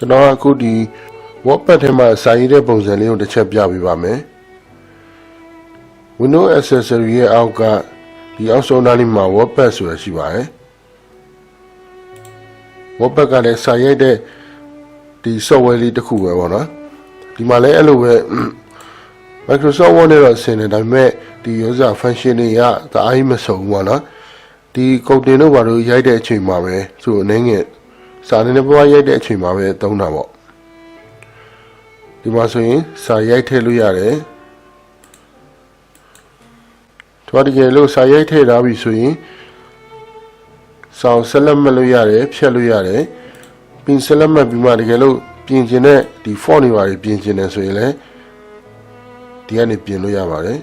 ကျွန်တော်အခုဒီ WordPad ထဲမှာစာရေးတဲ့ပုံစံလေးကိုတစ်ချက်ပြပေးပါမယ် Windows accessory ရဲ့အောက်ကဒီအောက်ဆုံးသားလေးမှာ WordPad ဆိုတာရှိပါတယ် WordPad ကလည်းစာရိုက်တဲ့ဒီ software လေးတစ်ခုပဲပေါ့နော်ဒီမှာလည်းအဲ့လိုပဲ Microsoft Word နဲ့တော့ဆင်တယ်ဒါပေမဲ့ဒီ user function တွေကတအားကြီးမစုံဘူးပေါ့နော်ဒီကုတ်တင်တို့ဘာလို့ရိုက်တဲ့အချိန်မှာပဲဆိုအနေငယ်စာနေနဲ့ပွားရိုက်တဲ့အချိန်မှာပဲသုံးတာပေါ့ဒီမှာဆိုရင်စာရိုက်ထည့်လို့ရတယ်товаတကယ်လို့စာရိုက်ထည့်ထားပြီဆိုရင်စာဆက်လက်မှတ်လို့ရတယ်ဖြတ်လို့ရတယ်ပြင်ဆက်လက်မှတ်ပြီးမှတကယ်လို့ပြင်ကျင်တဲ့ဒီ font တွေပါပြင်ကျင်တယ်ဆိုရင်လည်းဒီကနေပြင်လို့ရပါတယ်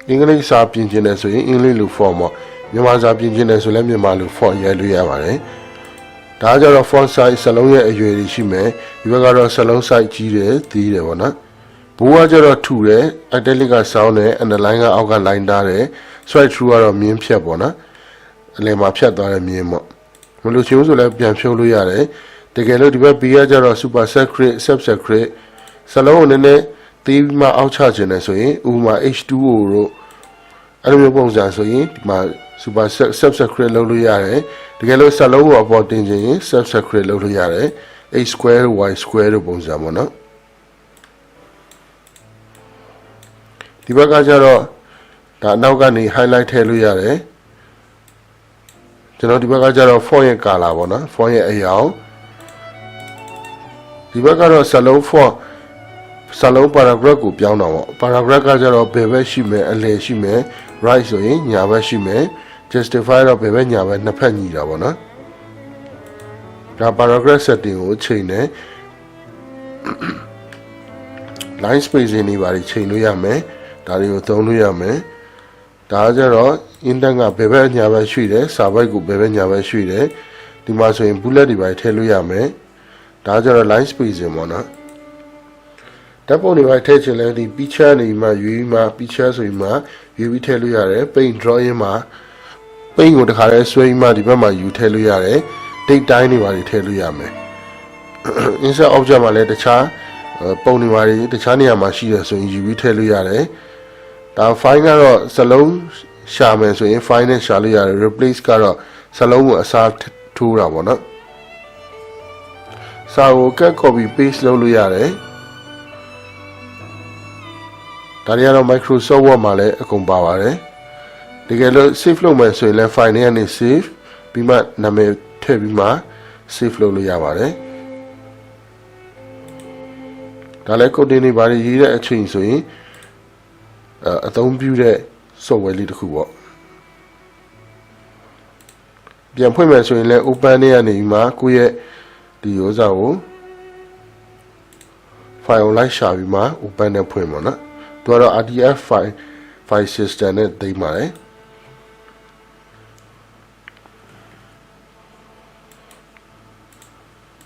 အင်္ဂလိပ်စာပြင်ကျင်တယ်ဆိုရင်အင်္ဂလိပ်လို font ပေါ့မြန်မာစာပြင်ကျင်တယ်ဆိုလည်းမြန်မာလို font ရိုက်လို့ရပါတယ်ဒါကြတော့ font size စလုံးရဲ့အရွယ်ကြီးရှိမယ်ဒီဘက်ကတော့စလုံး size ကြီးတယ်သေးတယ်ပေါ့နော်ဘိုးကကြတော့ထူတယ် italic ကစောင်းတယ် underline ကအောက်က line ထားတယ် swipe through ကတော့မြင်းဖြတ်ပေါ့နော်အလယ်မှာဖြတ်သွားတဲ့မြင်းပေါ့မလို့ချင်းဆိုလည်းပြန်ဖြုတ်လို့ရတယ်တကယ်လို့ဒီဘက် B ကကြတော့ super secret subsecret စလုံးကိုနည်းနည်းသေးပြီးမှအောက်ချခြင်းနဲ့ဆိုရင်ဥပမာ H2O တို့အဲ့လိုမျိုးပုံစံဆိုရင်ဒီမှာ super subsecret လုပ်လို့ရတယ်တကယ်လို့စလုံးကိုအပေါ်တင်ခြင်းရင် subsecret လုပ်လို့ရတယ် H square Y square တို့ပုံစံပေါ့နော်ဒီဘက်ကကျတော့ဒါနောက်ကနေ highlight ထည့်လို့ရတယ်ကျွန်တော်ဒီဘက်ကကျတော့ font ရဲ့ color ပေါ့နော် font ရဲ့အရောင်ဒီဘက်ကတော့စလုံး font စလုံး paragraph ကိုပြောင်းတာပေါ့ paragraph ကကျတော့ဘယ်ဘက်ရှိမယ်အလယ်ရှိမယ် right ဆိုရင်ညာဘက်ရှိမယ် justify တော့ဘယ်ဘက်ညာဘက်နှစ်ဖက်ညီတာပေါ့နော်ဒါ paragraph setting ကိုချိန်တယ် line spacing တွေပါချိန်လို့ရမယ်ဒါတွေကိုသုံးလို့ရမယ်ဒါကြတော့ indent ကဘယ်ဘက်ညာဘက်ရွှေ့တယ်စာဘက်ကိုဘယ်ဘက်ညာဘက်ရွှေ့တယ်ဒီမှာဆိုရင် bullet တွေပါထည့်လို့ရမယ်ဒါကြတော့ line spacing ပေါ့နော်ဓာတ်ပုံတွေပါထည့်ချင်လဲဒီ picture နေမှာရွေးမှာ picture ဆိုရင်မှာရွေးပြီးထည့်လို့ရတယ် paint drawing မှာ paint ကိုတခါလဲဆွဲပြီးမှဒီဘက်မှာယူထည့်လို့ရတယ် date time တွေပါထည့်လို့ရမယ် insert object မှာလည်းတခြားပုံတွေပါတခြားနေရာမှာရှိတယ်ဆိုရင်ယူပြီးထည့်လို့ရတယ်ဒါ file ကတော့စလုံးရှာမယ်ဆိုရင် file နဲ့ရှာလို့ရတယ် replace ကတော့စလုံးကိုအစားထိုးတာပေါ့နော်စာကို cut copy paste လုပ်လို့ရတယ်ဒါတွေကတော့ Microsoft Word မှာလည်းအကုန်ပါပါတယ်တကယ်လို့ save လုပ်မယ်ဆိုရင်လည်း file တွေကနေ save ပြီးမှနာမည်ထည့်ပြီးမှ save လုပ်လို့ရပါတယ်ဒါလည်း code တွေပါရေးတဲ့အချိန်ဆိုရင်အသုံးပြုတဲ့ software လေးတစ်ခုပေါ့ပြန်ဖွင့်မယ်ဆိုရင်လည်း open နဲ့ကနေပြီးမှကိုယ့်ရဲ့ဒီဥစ္စာကို file လိုက်ရှာပြီးမှ open နဲ့ဖွင့်ပါနော်သူကတော့ RTF file system နဲ့သိမ်းပါတယ်